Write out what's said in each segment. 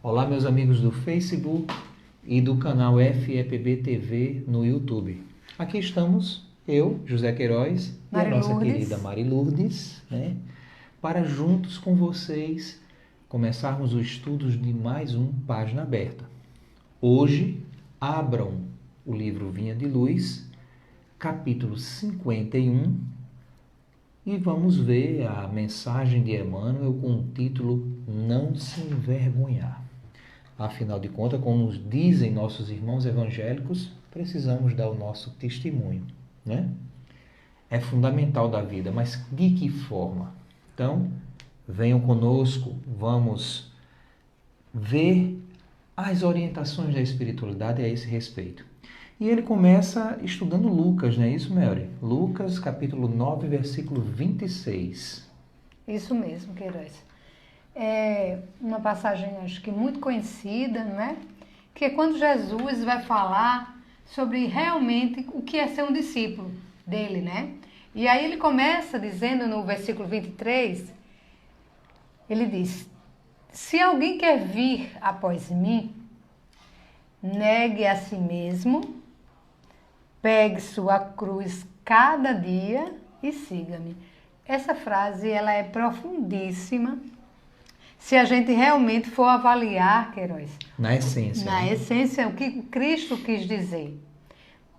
Olá, meus amigos do Facebook e do canal FEPB TV no YouTube. Aqui estamos, eu, José Queiroz, e a nossa querida Mari Lourdes, né, para juntos com vocês começarmos os estudos de mais um Página Aberta. Hoje, abram o livro Vinha de Luz, capítulo 51, e vamos ver a mensagem de Emmanuel com o título Não se envergonhar. Afinal de contas, como dizem nossos irmãos evangélicos, precisamos dar o nosso testemunho, né? É fundamental da vida, mas de que forma? Então, venham conosco, vamos ver as orientações da espiritualidade a esse respeito. E ele começa estudando Lucas, não é isso, Mary? Lucas, capítulo 9, versículo 26. Isso mesmo, Queiroz. É uma passagem, acho que muito conhecida, né? Que é quando Jesus vai falar sobre realmente o que é ser um discípulo dele, né? E aí ele começa dizendo no versículo 23, ele diz: se alguém quer vir após mim, negue a si mesmo, pegue sua cruz cada dia e siga-me. Essa frase ela é profundíssima. Se a gente realmente for avaliar, Queiroz, Na essência. Na essência, o que Cristo quis dizer.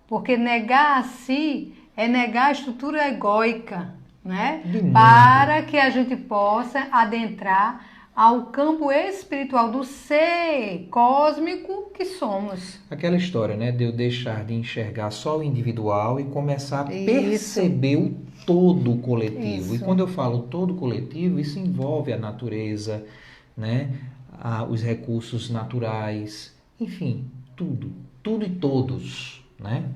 Porque negar a si é negar a estrutura egóica, né? Para que a gente possa adentrar ao campo espiritual do ser cósmico que somos. Aquela história, né? De eu deixar de enxergar só o individual e começar a perceber o todo coletivo. E quando eu falo todo coletivo, isso envolve a natureza, né? Os recursos naturais, enfim, tudo e todos, né?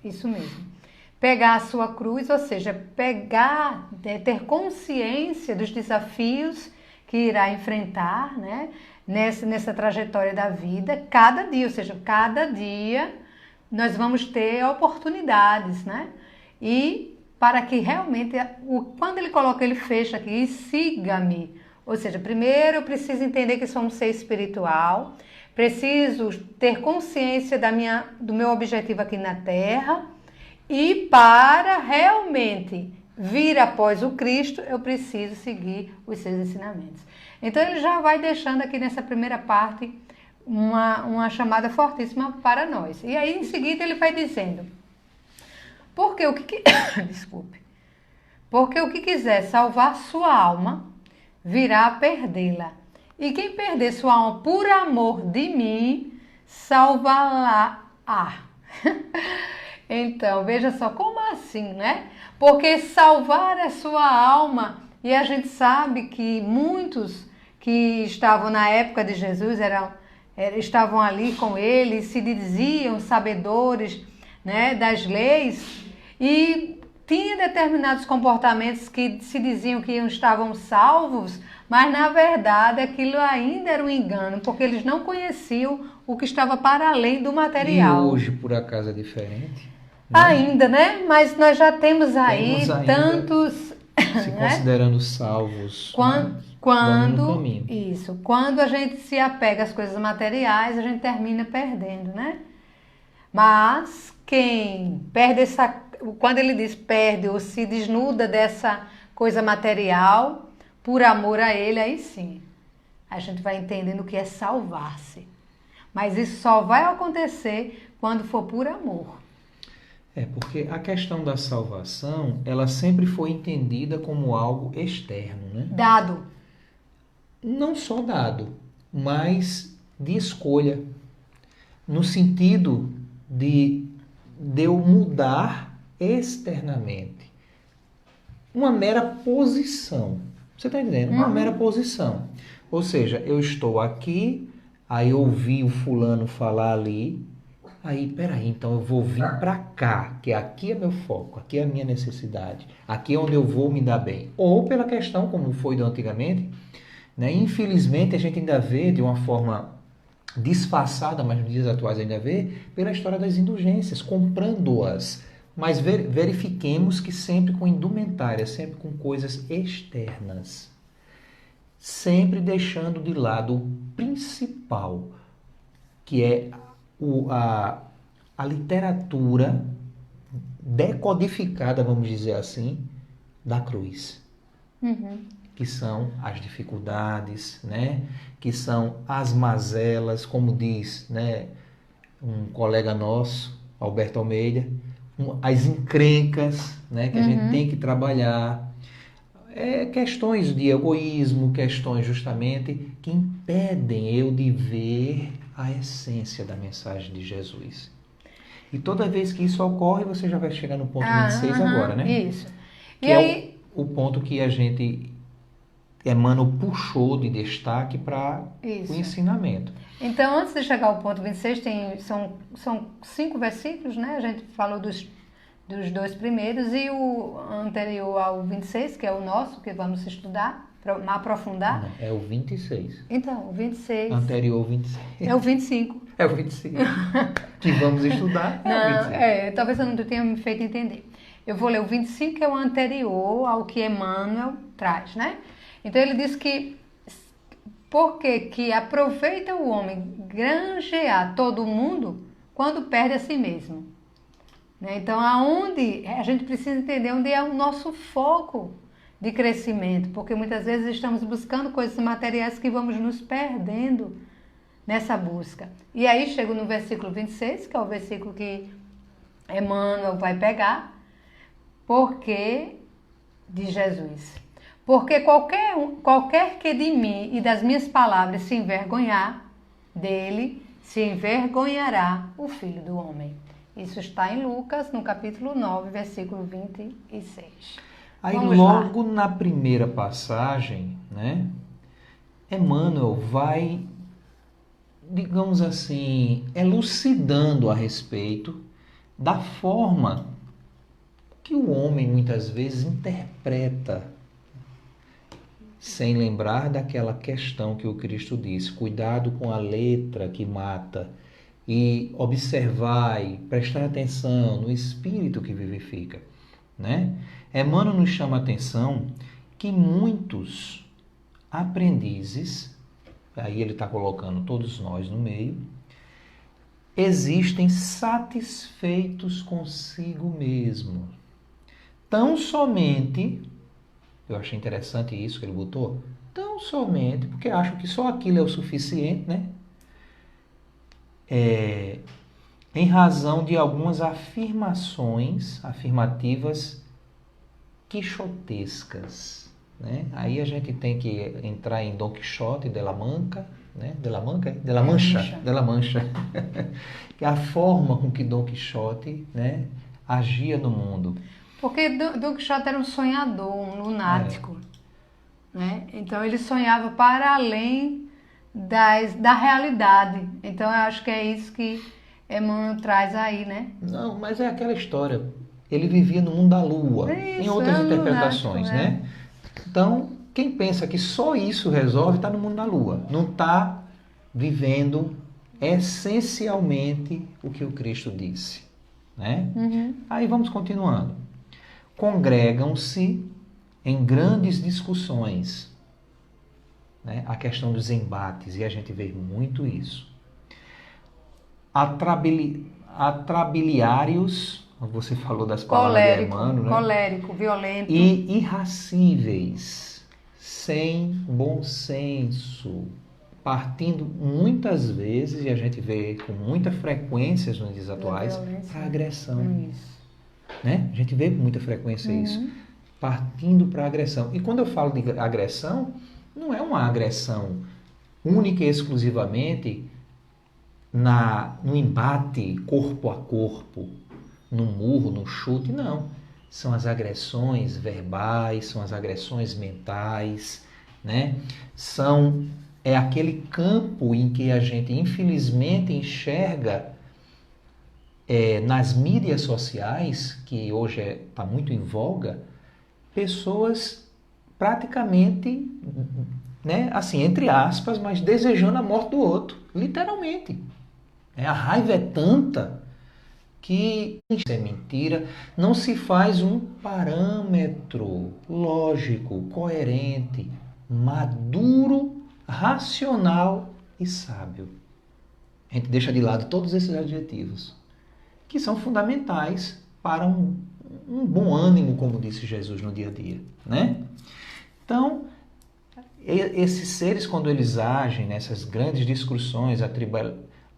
Isso mesmo. Pegar a sua cruz, ou seja, pegar, ter consciência dos desafios que irá enfrentar, né? Nessa trajetória da vida, cada dia, ou seja, cada dia nós vamos ter oportunidades, né? E para que realmente, quando ele coloca, ele fecha aqui, e siga-me. Ou seja, primeiro eu preciso entender que sou um ser espiritual, preciso ter consciência do meu objetivo aqui na Terra, e para realmente vir após o Cristo, eu preciso seguir os seus ensinamentos. Então ele já vai deixando aqui nessa primeira parte uma chamada fortíssima para nós. E aí em seguida ele vai dizendo: porque desculpe. Porque o que quiser salvar sua alma, virá a perdê-la. E quem perder sua alma por amor de mim, salvá-la-á. Então, veja só, como assim, né? Porque salvar a sua alma, e a gente sabe que muitos que estavam na época de Jesus estavam ali com ele, se diziam sabedores, né, das leis, e tinha determinados comportamentos que se diziam que estavam salvos, mas na verdade aquilo ainda era um engano, porque eles não conheciam o que estava para além do material. E hoje, por acaso, é diferente? Né? Ainda, né? Mas nós já temos aí tantos... Se considerando salvos. Quando a gente se apega às coisas materiais, a gente termina perdendo, né? Mas quem perde quando ele diz perde ou se desnuda dessa coisa material, por amor a ele, aí sim, a gente vai entendendo o que é salvar-se. Mas isso só vai acontecer quando for por amor. Porque a questão da salvação, ela sempre foi entendida como algo externo, né? Dado. Não só dado, mas de escolha. No sentido de eu mudar externamente. Uma mera posição. Você está entendendo? Uma mera posição. Ou seja, eu estou aqui, aí ouvi o fulano falar ali, aí, peraí, então eu vou vir para cá, que aqui é meu foco, aqui é a minha necessidade, aqui é onde eu vou me dar bem. Ou pela questão, como foi do antigamente, né? Infelizmente a gente ainda vê de uma forma disfarçada, mas nos dias atuais ainda vê, pela história das indulgências, comprando-as. Mas verifiquemos que sempre com indumentária, sempre com coisas externas. sempre deixando de lado o principal, que é a literatura decodificada, vamos dizer assim, da cruz. Que são as dificuldades, né? Que são as mazelas, como diz, né, um colega nosso, Alberto Almeida, as encrencas, né, que a gente tem que trabalhar. Questões de egoísmo, questões justamente que impedem eu de ver a essência da mensagem de Jesus. E toda vez que isso ocorre, você já vai chegar no ponto 26 agora, né? Isso. Que é o ponto que a gente, Emmanuel puxou de destaque para o ensinamento. Então, antes de chegar ao ponto 26, são 5 versículos, né? A gente falou dos 2 primeiros e o anterior ao 26, que é o nosso, que vamos estudar, para aprofundar. Não, é o 26. Então, o 26. Anterior ao 26. É o 25. É o 25. Que vamos estudar é o 25. Talvez eu não tenha me feito entender. Eu vou ler o 25, que é o anterior ao que Emmanuel traz, né? Então, ele diz que porque aproveita o homem granjear todo mundo quando perde a si mesmo. Então, aonde a gente precisa entender onde é o nosso foco de crescimento, porque muitas vezes estamos buscando coisas materiais que vamos nos perdendo nessa busca. E aí chego no versículo 26, que é o versículo que Emmanuel vai pegar, porque de Jesus. Porque qualquer que de mim e das minhas palavras se envergonhar dele, se envergonhará o Filho do Homem. Isso está em Lucas, no capítulo 9, versículo 26. Aí logo na primeira passagem, né, Emmanuel vai, digamos assim, elucidando a respeito da forma que o homem muitas vezes interpreta, sem lembrar daquela questão que o Cristo disse: cuidado com a letra que mata, e observar e prestar atenção no espírito que vivifica, né? Emmanuel nos chama a atenção que muitos aprendizes, aí ele está colocando todos nós no meio, existem satisfeitos consigo mesmo. Tão somente, eu achei interessante isso que ele botou, tão somente, porque acham que só aquilo é o suficiente, né? Em razão de algumas afirmativas quixotescas, né? Aí a gente tem que entrar em Dom Quixote de la Mancha, né? De la Mancha, que é a forma com que Dom Quixote, né, agia no mundo. Porque Dom Quixote era um sonhador, um lunático, né? Então ele sonhava para além da realidade. Então eu acho que é isso que Emmanuel traz aí, né? Não, mas é aquela história. Ele vivia no mundo da lua, em outras interpretações, né? Então, quem pensa que só isso resolve está no mundo da lua. Não está vivendo essencialmente o que o Cristo disse, né? Aí vamos continuando. Congregam-se em grandes discussões, né? A questão dos embates, e a gente vê muito isso. Atrabiliários, você falou das palavras de Emmanuel, né? Colérico, violento. E irracíveis, sem bom senso, partindo muitas vezes, e a gente vê com muita frequência nos dias atuais, para agressão. Né? A gente vê com muita frequência isso, partindo para agressão. E quando eu falo de agressão, não é uma agressão única e exclusivamente no embate corpo a corpo, no murro, no chute, não. São as agressões verbais, são as agressões mentais, né? É aquele campo em que a gente, infelizmente, enxerga nas mídias sociais, que hoje está muito em voga, pessoas praticamente, né, assim, entre aspas, mas desejando a morte do outro, literalmente. A raiva é tanta que isso é mentira, não se faz um parâmetro lógico, coerente, maduro, racional e sábio. A gente deixa de lado todos esses adjetivos, que são fundamentais para um bom ânimo, como disse Jesus no dia a dia, né? Então, esses seres, quando eles agem nessas grandes discussões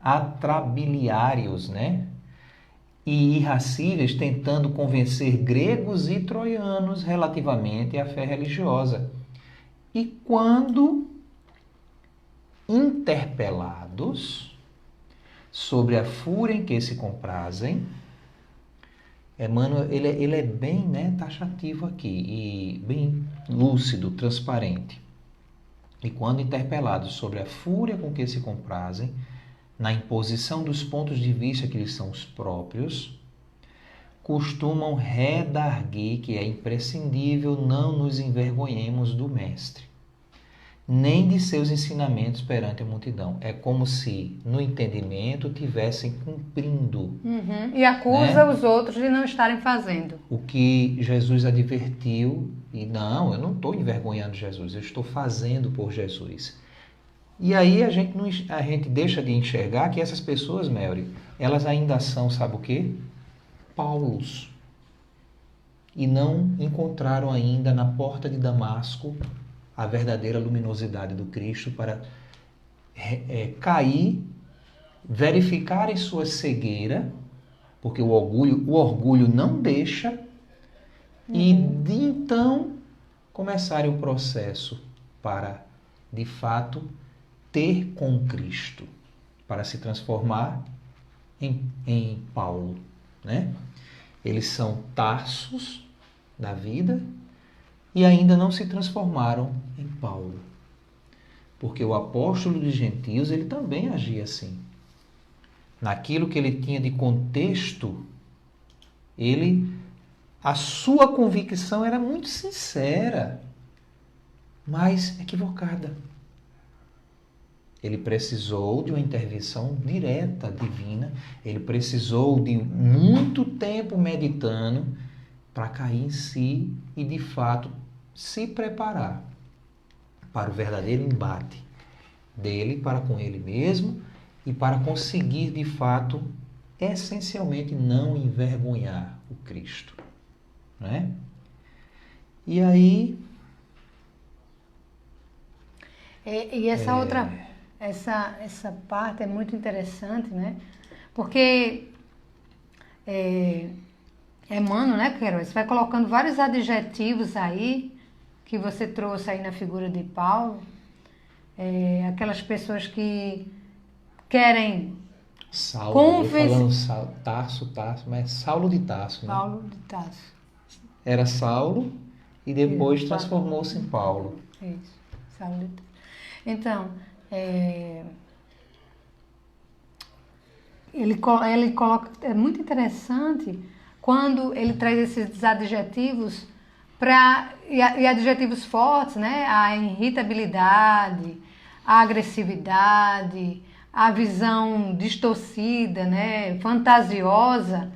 atrabiliários, né? E irracíveis, tentando convencer gregos e troianos relativamente à fé religiosa. E quando interpelados sobre a fúria em que se comprazem, Emmanuel ele é bem, né, taxativo aqui e bem lúcido, transparente. E quando interpelados sobre a fúria com que se comprazem, na imposição dos pontos de vista que lhes são os próprios, costumam redarguir que é imprescindível não nos envergonhemos do Mestre, nem de seus ensinamentos perante a multidão. É como se, no entendimento, tivessem cumprindo. E acusa, né, os outros de não estarem fazendo. O que Jesus advertiu, e não, eu não estou envergonhando Jesus, eu estou fazendo por Jesus. E aí a gente deixa de enxergar que essas pessoas, Melry, elas ainda são, sabe o quê? Paulos. E não encontraram ainda na porta de Damasco a verdadeira luminosidade do Cristo para cair, verificarem sua cegueira, porque o orgulho não deixa, e de então começarem o processo para, de fato, ter com Cristo, para se transformar em Paulo, né? Eles são Tarsos da vida e ainda não se transformaram em Paulo. Porque o apóstolo dos gentios, ele também agia assim. Naquilo que ele tinha de contexto, a sua convicção era muito sincera, mas equivocada. Ele precisou de uma intervenção direta, divina. Ele precisou de muito tempo meditando para cair em si e, de fato, se preparar para o verdadeiro embate dele para com ele mesmo e para conseguir, de fato, essencialmente não envergonhar o Cristo, né? E aí... E essa outra... Essa parte é muito interessante, né? Porque Emmanuel, né, Queiroz, vai colocando vários adjetivos aí que você trouxe aí na figura de Paulo, aquelas pessoas que querem Saulo, eu falando Tarso, mas Saulo de Tarso, né? Paulo de Tarso. Era Saulo e depois transformou-se em Paulo. Isso, Saulo de Tarso. Então, ele coloca, é muito interessante quando ele traz esses adjetivos e adjetivos fortes, né? A irritabilidade, a agressividade, a visão distorcida, né? Fantasiosa,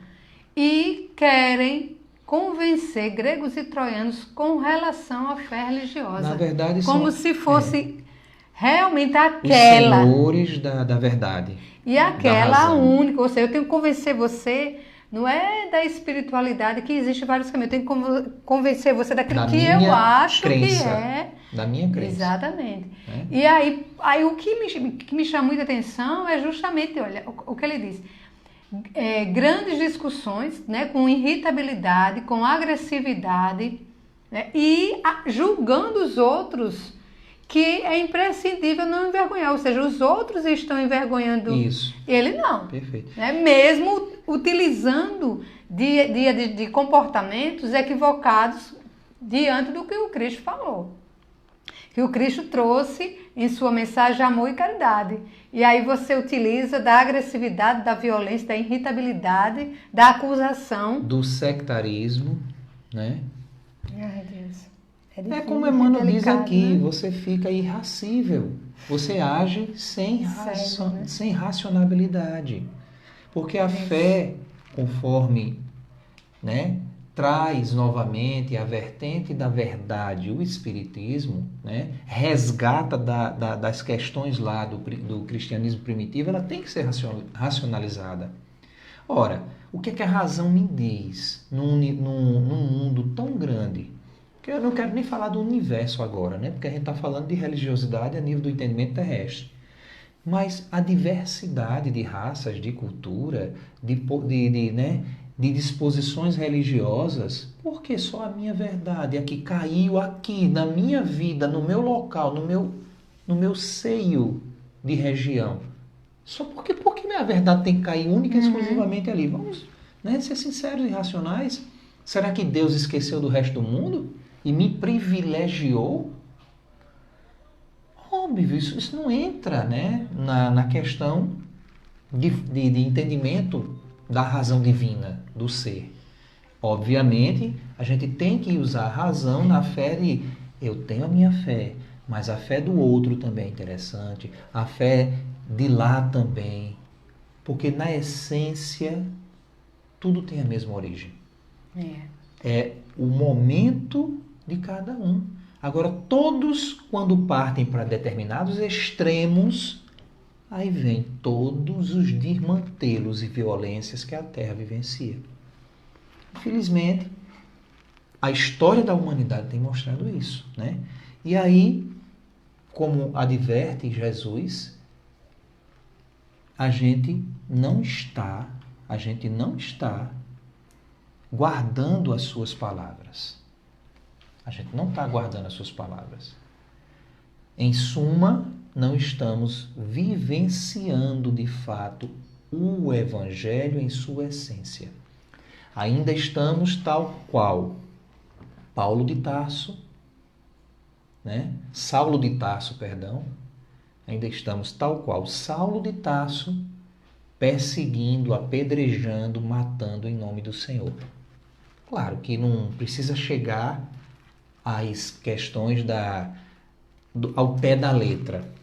e querem convencer gregos e troianos com relação à fé religiosa. Na verdade, como se fosse realmente aquela. Os senhores da verdade. E aquela única. Ou seja, eu tenho que convencer você, não é da espiritualidade, que existe vários caminhos. Eu tenho que convencer você daquilo que eu acho crença, que é. Da minha crença. Exatamente. E aí o que me chama muita atenção é justamente, olha, o que ele diz. Grandes discussões, né, com irritabilidade, com agressividade, né, e julgando os outros, que é imprescindível não envergonhar, ou seja, os outros estão envergonhando. Isso. Ele não. Perfeito. Né, mesmo utilizando de comportamentos equivocados diante do que o Cristo falou. Que o Cristo trouxe em sua mensagem de amor e caridade. E aí você utiliza da agressividade, da violência, da irritabilidade, da acusação. Do sectarismo, né? Ai, Deus. É como Emmanuel diz aqui, né? Você fica irracível. Você age sem racionalidade. Porque a fé, conforme, né, traz novamente a vertente da verdade, o Espiritismo, né, resgata das questões lá do cristianismo primitivo, ela tem que ser racionalizada. Ora, o que é que a razão me diz num mundo tão grande? Que eu não quero nem falar do universo agora, né, porque a gente está falando de religiosidade a nível do entendimento terrestre. Mas a diversidade de raças, de cultura, de disposições religiosas, porque só a minha verdade, a que caiu aqui, na minha vida, no meu local, no meu seio de região. Só porque minha verdade tem que cair única e exclusivamente ali? Vamos, né, ser sinceros e racionais. Será que Deus esqueceu do resto do mundo e me privilegiou? Óbvio, isso não entra, né, na questão de entendimento da razão divina do ser. Obviamente, a gente tem que usar a razão na fé de eu tenho a minha fé, mas a fé do outro também é interessante, a fé de lá também, porque na essência tudo tem a mesma origem. É o momento de cada um. Agora, todos, quando partem para determinados extremos, aí vem todos os desmantelos e violências que a Terra vivencia. Infelizmente, a história da humanidade tem mostrado isso, né? E aí, como adverte Jesus, a gente não está guardando as suas palavras. A gente não está guardando as suas palavras. Em suma, não estamos vivenciando de fato o Evangelho em sua essência. Ainda estamos tal qual Saulo de Tarso, ainda estamos tal qual Saulo de Tarso, perseguindo, apedrejando, matando em nome do Senhor. Claro que não precisa chegar às questões ao pé da letra,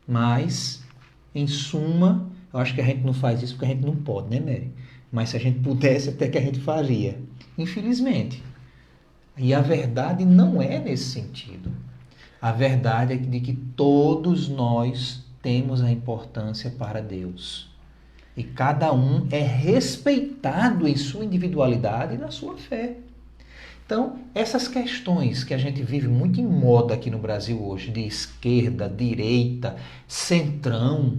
mas, em suma, eu acho que a gente não faz isso porque a gente não pode, né, Mary? Mas se a gente pudesse, até que a gente faria. Infelizmente. E a verdade não é nesse sentido. A verdade é de que todos nós temos a importância para Deus. E cada um é respeitado em sua individualidade e na sua fé. Então, essas questões que a gente vive muito em moda aqui no Brasil hoje, de esquerda, direita, centrão,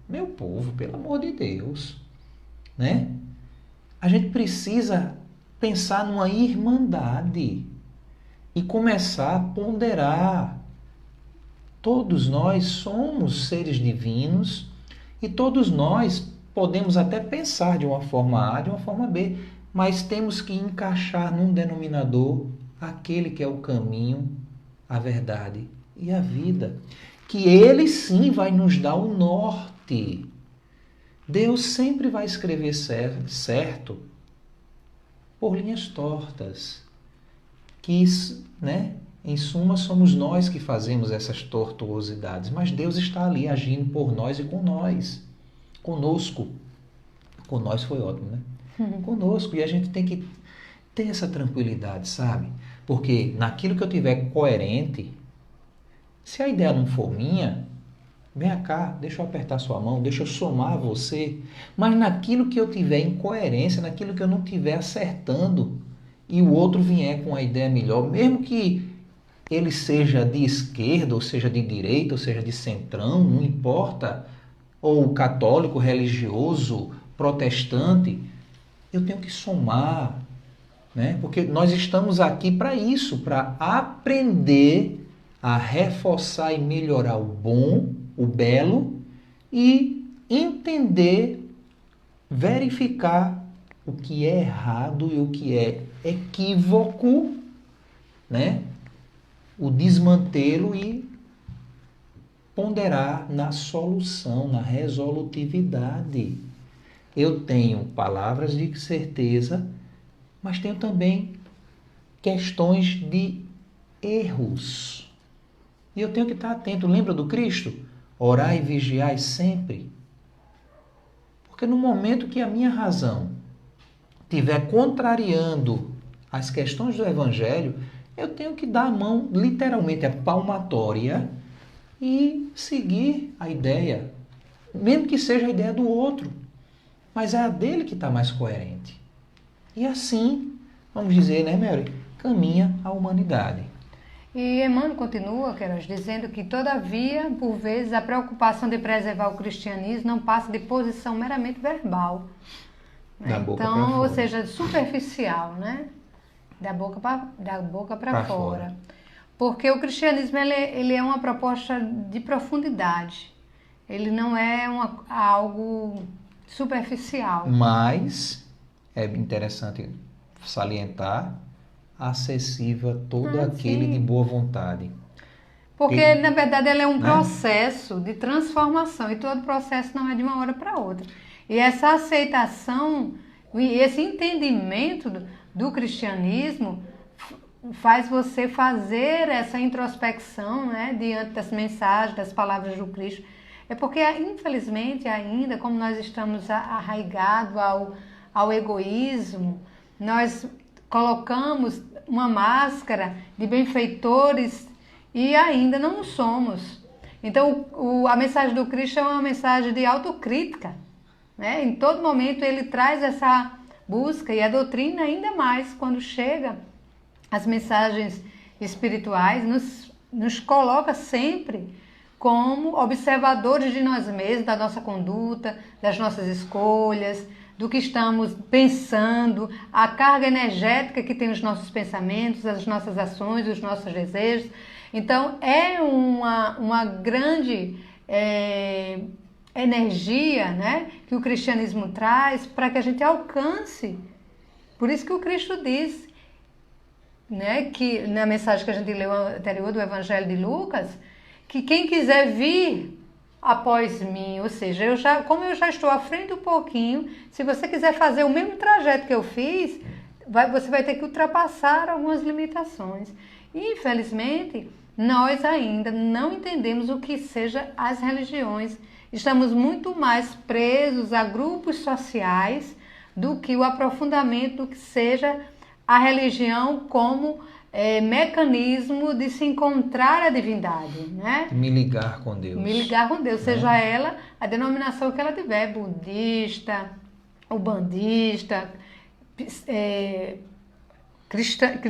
meu povo, pelo amor de Deus, né? A gente precisa pensar numa irmandade e começar a ponderar. Todos nós somos seres divinos e todos nós podemos até pensar de uma forma A, de uma forma B, mas temos que encaixar num denominador aquele que é o caminho, a verdade e a vida. Que ele sim vai nos dar o norte. Deus sempre vai escrever certo por linhas tortas. Que, né, em suma, somos nós que fazemos essas tortuosidades, mas Deus está ali agindo por nós e com nós. Conosco. Com nós foi ótimo, né? Conosco, e a gente tem que ter essa tranquilidade, sabe? Porque naquilo que eu tiver coerente, se a ideia não for minha, vem cá, deixa eu apertar sua mão, deixa eu somar você, mas naquilo que eu tiver incoerência, naquilo que eu não tiver acertando, e o outro vier com uma ideia melhor, mesmo que ele seja de esquerda, ou seja de direita, ou seja de centrão, não importa, ou católico, religioso, protestante, eu tenho que somar, né? Porque nós estamos aqui para isso, para aprender a reforçar e melhorar o bom, o belo, e entender, verificar o que é errado e o que é equívoco, né? O desmantelo e ponderar na solução, na resolutividade. Eu tenho palavras de certeza, mas tenho também questões de erros. E eu tenho que estar atento. Lembra do Cristo? Orai e vigiai sempre. Porque no momento que a minha razão estiver contrariando as questões do Evangelho, eu tenho que dar a mão, literalmente, a palmatória e seguir a ideia, mesmo que seja a ideia do outro, mas é a dele que está mais coerente. E assim, vamos dizer, né, Mary, caminha a humanidade. E Emmanuel continua, Queiroz, dizendo que, todavia, por vezes, a preocupação de preservar o cristianismo não passa de posição meramente verbal. Né? Da boca Então, pra fora. ou seja, superficial, né? Da boca para fora. Porque o cristianismo ele é uma proposta de profundidade. Ele não é algo superficial. Mas é interessante salientar, acessível a todo aquele sim. de boa vontade. Porque, na verdade, ela é um processo de transformação e todo processo não é de uma hora para outra. E essa aceitação e esse entendimento do cristianismo faz você fazer essa introspecção, né, diante das mensagens, das palavras do Cristo. É porque, infelizmente, ainda, como nós estamos arraigados ao egoísmo, nós colocamos uma máscara de benfeitores e ainda não somos. Então, a mensagem do Cristo é uma mensagem de autocrítica. Né? Em todo momento ele traz essa busca, e a doutrina ainda mais, quando chega as mensagens espirituais, nos coloca sempre como observadores de nós mesmos, da nossa conduta, das nossas escolhas, do que estamos pensando, a carga energética que tem os nossos pensamentos, as nossas ações, os nossos desejos. Então, é uma grande energia, né, que o cristianismo traz para que a gente alcance. Por isso que o Cristo diz, né, que na mensagem que a gente leu anterior do Evangelho de Lucas, que quem quiser vir após mim, ou seja, como eu já estou à frente um pouquinho, se você quiser fazer o mesmo trajeto que eu fiz, você vai ter que ultrapassar algumas limitações. E, infelizmente, nós ainda não entendemos o que seja as religiões. Estamos muito mais presos a grupos sociais do que o aprofundamento do que seja a religião como mecanismo de se encontrar a divindade, né? Me ligar com Deus. Me ligar com Deus, seja ela a denominação que ela tiver, budista, ubandista,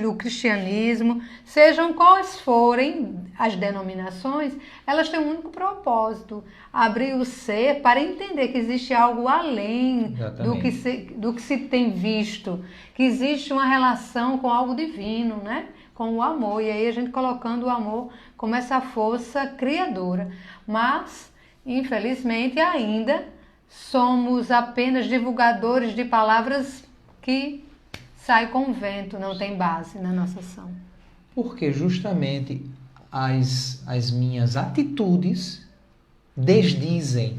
o cristianismo, sejam quais forem as denominações, elas têm um único propósito, abrir o ser para entender que existe algo além do que se tem visto, que existe uma relação com algo divino, né? Com o amor, e aí a gente colocando o amor como essa força criadora. Mas, infelizmente, ainda somos apenas divulgadores de palavras que sai com o vento, não tem base na nossa ação. Porque justamente as minhas atitudes desdizem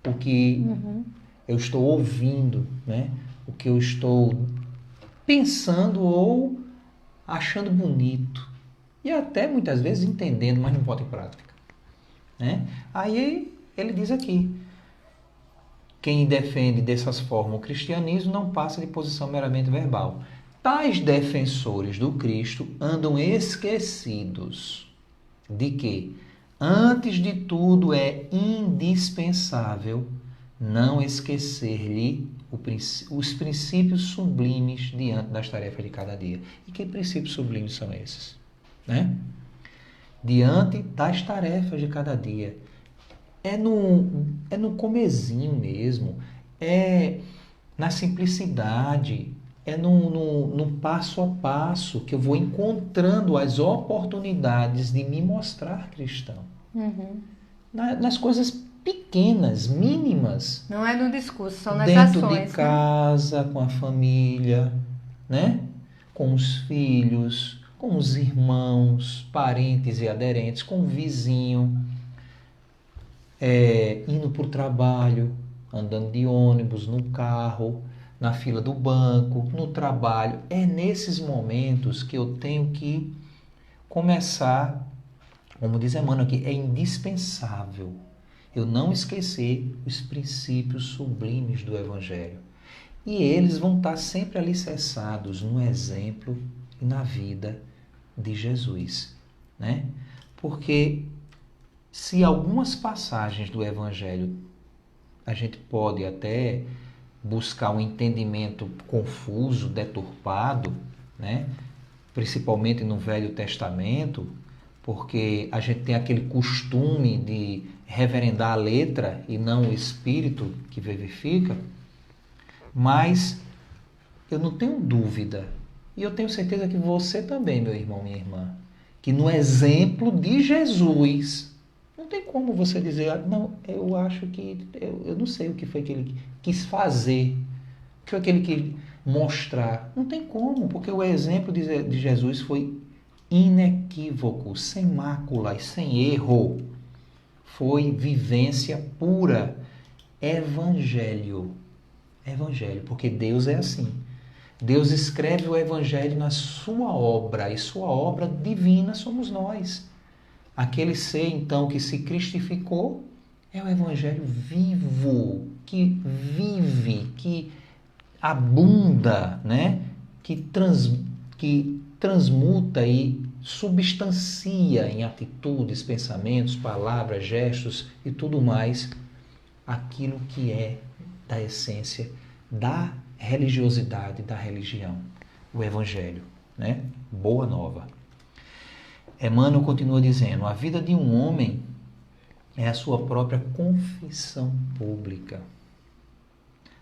o que eu estou ouvindo, né? O que eu estou pensando ou achando bonito. E até muitas vezes entendendo, mas não bota em prática. Né? Aí ele diz aqui, quem defende dessas formas o cristianismo não passa de posição meramente verbal. Tais defensores do Cristo andam esquecidos de que, antes de tudo, é indispensável não esquecer-lhe os princípios sublimes diante das tarefas de cada dia. E que princípios sublimes são esses? Né? Diante das tarefas de cada dia. É no comezinho mesmo, é na simplicidade, é no passo a passo que eu vou encontrando as oportunidades de me mostrar cristão. Nas coisas pequenas, mínimas. Não é no discurso, são nas dentro ações. De casa, né? Com a família, né? Com os filhos, com os irmãos, parentes e aderentes, com o vizinho. Indo para o trabalho, andando de ônibus, no carro, na fila do banco, no trabalho. É nesses momentos que eu tenho que começar, como diz Emmanuel aqui, é indispensável eu não esquecer os princípios sublimes do Evangelho. E eles vão estar sempre alicerçados no exemplo e na vida de Jesus, né? Porque se algumas passagens do Evangelho a gente pode até buscar um entendimento confuso, deturpado, né? Principalmente no Velho Testamento, porque a gente tem aquele costume de reverendar a letra e não o espírito que vivifica, mas eu não tenho dúvida, e eu tenho certeza que você também, meu irmão, minha irmã, que no exemplo de Jesus, não tem como você dizer, não, eu acho que, eu não sei o que foi que ele quis fazer, o que foi que ele quis mostrar. Não tem como, porque o exemplo de Jesus foi inequívoco, sem mácula e sem erro. Foi vivência pura, evangelho. Evangelho, porque Deus é assim. Deus escreve o evangelho na sua obra, e sua obra divina somos nós. Aquele ser, então, que se cristificou é o evangelho vivo, que vive, que abunda, né? que transmuta e substancia em atitudes, pensamentos, palavras, gestos e tudo mais aquilo que é da essência da religiosidade, da religião, o Evangelho, né? Boa nova. Emmanuel continua dizendo, a vida de um homem é a sua própria confissão pública.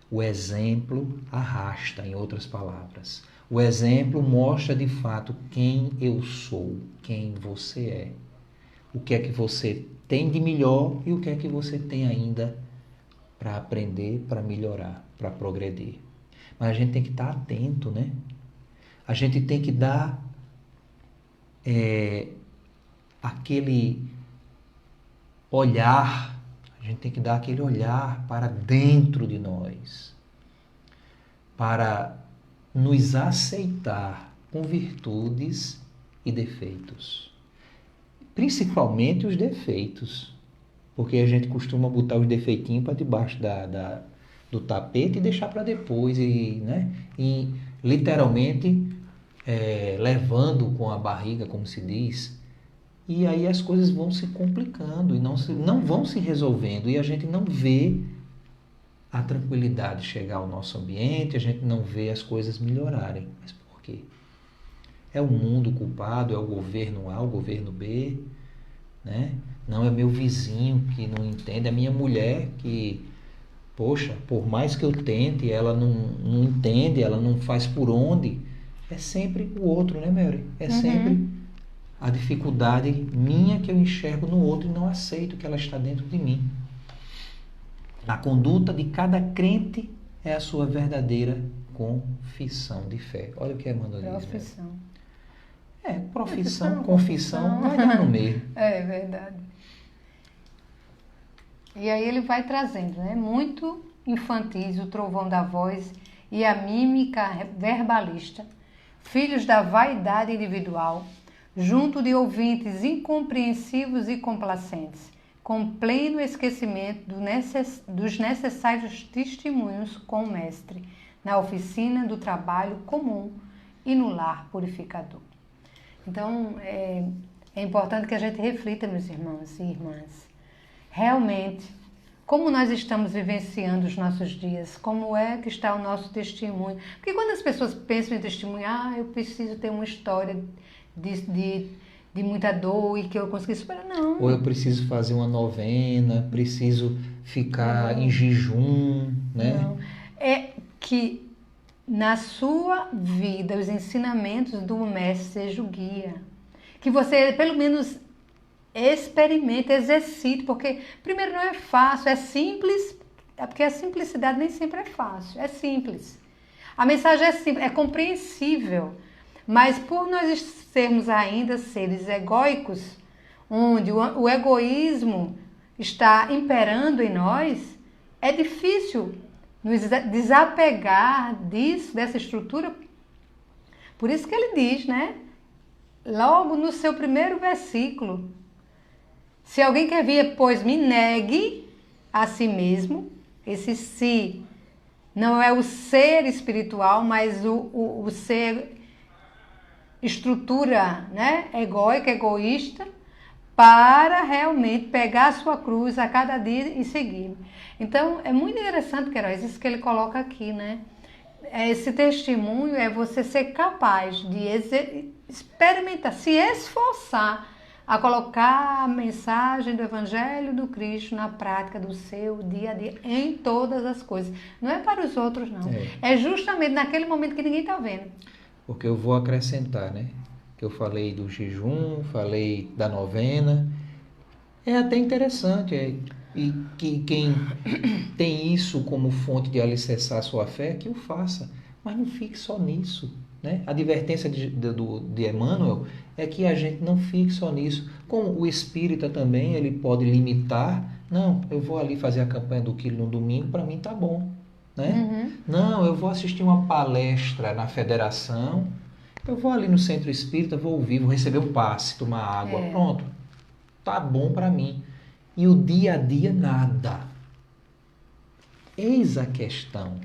O exemplo arrasta, em outras palavras. O exemplo mostra de fato quem eu sou, quem você é. O que é que você tem de melhor e o que é que você tem ainda para aprender, para melhorar, para progredir. Mas a gente tem que estar atento, né? A gente tem que dar aquele olhar, para dentro de nós, para nos aceitar com virtudes e defeitos. Principalmente os defeitos. Porque a gente costuma botar os defeitinhos para debaixo do tapete e deixar para depois, né? E literalmente levando com a barriga, como se diz. E aí as coisas vão se complicando e não vão se resolvendo. E a gente não vê a tranquilidade chegar ao nosso ambiente, a gente não vê as coisas melhorarem. Mas por quê? É o mundo culpado, é o governo A, o governo B, né? Não é meu vizinho que não entende, é minha mulher que, poxa, por mais que eu tente, ela não entende, ela não faz por onde. É sempre o outro, né, Mary? É sempre a dificuldade minha que eu enxergo no outro e não aceito que ela está dentro de mim. A conduta de cada crente é a sua verdadeira confissão de fé. Olha o que Emmanuel diz. Profissão. Profissão, confissão, vai dar no meio. É verdade. E aí ele vai trazendo, né? Muito infantis o trovão da voz e a mímica verbalista, filhos da vaidade individual, junto de ouvintes incompreensivos e complacentes, com pleno esquecimento dos necessários testemunhos com o mestre, na oficina do trabalho comum e no lar purificador. Então, é importante que a gente reflita, meus irmãos e irmãs, realmente, como nós estamos vivenciando os nossos dias, como é que está o nosso testemunho. Porque quando as pessoas pensam em testemunho, eu preciso ter uma história de muita dor e que eu consegui superar, não. Ou eu preciso fazer uma novena, preciso ficar em jejum, né? Não. É que na sua vida os ensinamentos do mestre sejam o guia. Que você, pelo menos, experimente, exercite, porque primeiro não é fácil, é simples, porque a simplicidade nem sempre é fácil, é simples. A mensagem é simples, é compreensível, mas por nós sermos ainda seres egóicos, onde o egoísmo está imperando em nós, é difícil nos desapegar dessa estrutura. Por isso que ele diz, né? Logo no seu primeiro versículo, se alguém quer vir, pois me negue a si mesmo, esse si Não é o ser espiritual, mas o ser estrutura, né, egóica, egoísta, para realmente pegar a sua cruz a cada dia e seguir. Então, é muito interessante, Queiroz, isso que ele coloca aqui, né? Esse testemunho é você ser capaz de experimentar, se esforçar a colocar a mensagem do Evangelho do Cristo na prática do seu dia a dia, em todas as coisas. Não é para os outros, não. É justamente naquele momento que ninguém está vendo. Porque eu vou acrescentar, né? Que eu falei do jejum, falei da novena. É até interessante, e que quem tem isso como fonte de alicerçar a sua fé, que o faça. Mas não fique só nisso, né? A advertência de Emmanuel é que a gente não fique só nisso. Como o espírita também, ele pode limitar. Não, eu vou ali fazer a campanha do quilo no domingo, para mim tá bom, né? Não, eu vou assistir uma palestra na federação, eu vou ali no centro espírita, vou ouvir, vou receber um passe, tomar água, pronto, tá bom para mim. E o dia a dia, nada. Eis a questão.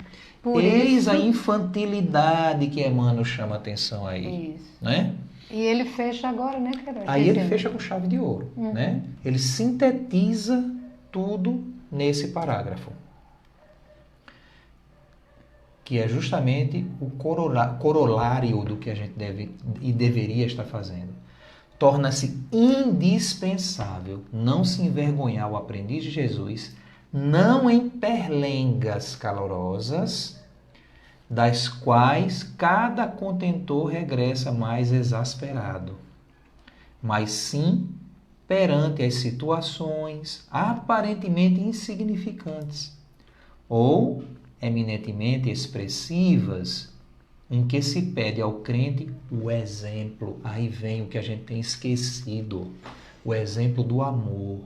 Eis a infantilidade que Emmanuel chama a atenção aí. Isso. Né? E ele fecha agora, né, Queiroz? Aí ele fecha com chave de ouro. Né? Ele sintetiza tudo nesse parágrafo. Que é justamente o corolário do que a gente deve e deveria estar fazendo. Torna-se indispensável não se envergonhar o aprendiz de Jesus, não em perlengas calorosas, das quais cada contentor regressa mais exasperado, mas sim perante as situações aparentemente insignificantes ou eminentemente expressivas, em que se pede ao crente o exemplo. Aí vem o que a gente tem esquecido: o exemplo do amor,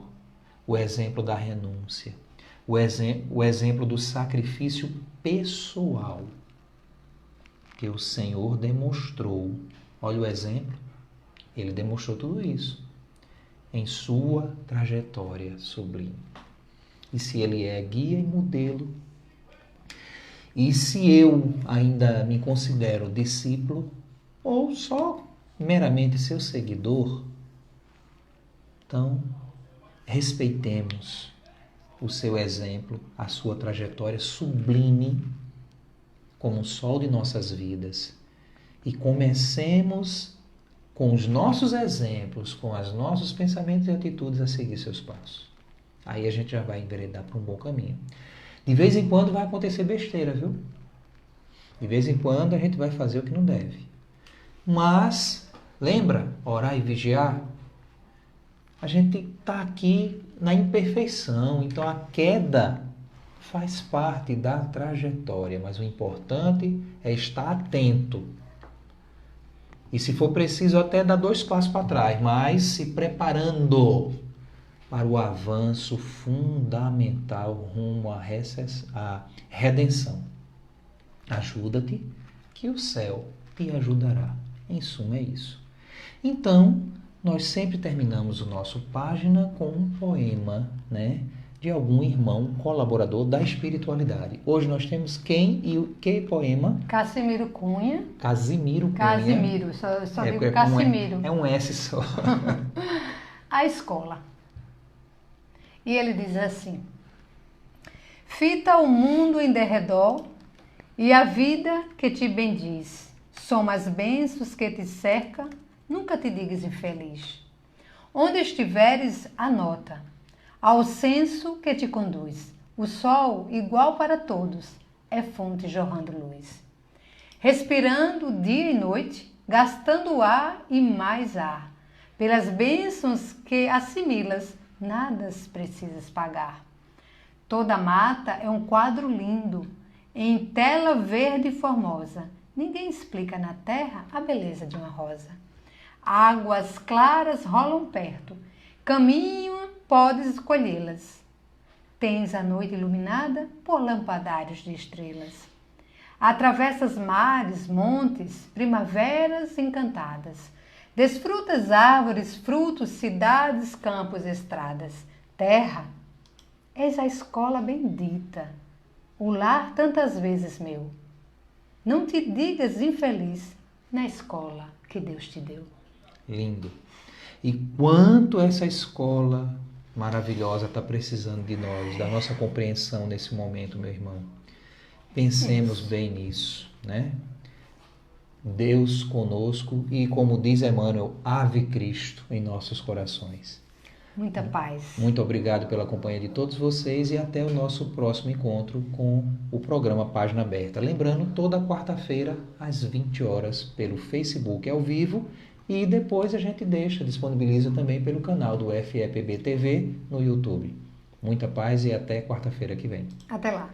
o exemplo da renúncia, o exemplo do sacrifício pessoal que o Senhor demonstrou. Olha o exemplo, ele demonstrou tudo isso em sua trajetória sublime. E se ele é guia e modelo, e se eu ainda me considero discípulo ou só meramente seu seguidor, então respeitemos o seu exemplo, a sua trajetória sublime como o sol de nossas vidas e comecemos com os nossos exemplos, com os nossos pensamentos e atitudes a seguir seus passos. Aí a gente já vai enveredar para um bom caminho. De vez em quando vai acontecer besteira, viu? De vez em quando a gente vai fazer o que não deve. Mas, lembra, orar e vigiar? A gente está aqui na imperfeição, então a queda faz parte da trajetória, mas o importante é estar atento. E se for preciso até dar 2 passos para trás, mas se preparando para o avanço fundamental rumo à redenção. Ajuda-te, que o céu te ajudará. Em suma, é isso. Então, nós sempre terminamos o nosso página com um poema, né, de algum irmão colaborador da espiritualidade. Hoje nós temos quem e o que poema? Casimiro Cunha. Casimiro Cunha. Casimiro, só digo Casimiro. É um S só. A escola. E ele diz assim: fita o mundo em derredor e a vida que te bendiz. Soma as bênçãos que te cerca, nunca te digas infeliz. Onde estiveres, anota, ao senso que te conduz. O sol, igual para todos, é fonte jorrando luz. Respirando dia e noite, gastando ar e mais ar. Pelas bênçãos que assimilas, nada precisas pagar. Toda mata é um quadro lindo, em tela verde formosa. Ninguém explica na terra a beleza de uma rosa. Águas claras rolam perto, caminho podes escolhê-las. Tens a noite iluminada por lampadários de estrelas. Atravessas mares, montes, primaveras encantadas. Desfrutas árvores, frutos, cidades, campos, estradas. Terra, és a escola bendita. o lar tantas vezes meu. Não te digas infeliz na escola que Deus te deu. Lindo. E quanto essa escola maravilhosa está precisando de nós, da nossa compreensão nesse momento, meu irmão. Pensemos bem nisso, né? Deus conosco e, como diz Emmanuel, Ave Cristo em nossos corações. Muita paz. Muito obrigado pela companhia de todos vocês e até o nosso próximo encontro com o programa Página Aberta. Lembrando, toda quarta-feira, às 20 horas, pelo Facebook ao vivo e depois a gente disponibiliza também pelo canal do FEPB TV no YouTube. Muita paz e até quarta-feira que vem. Até lá.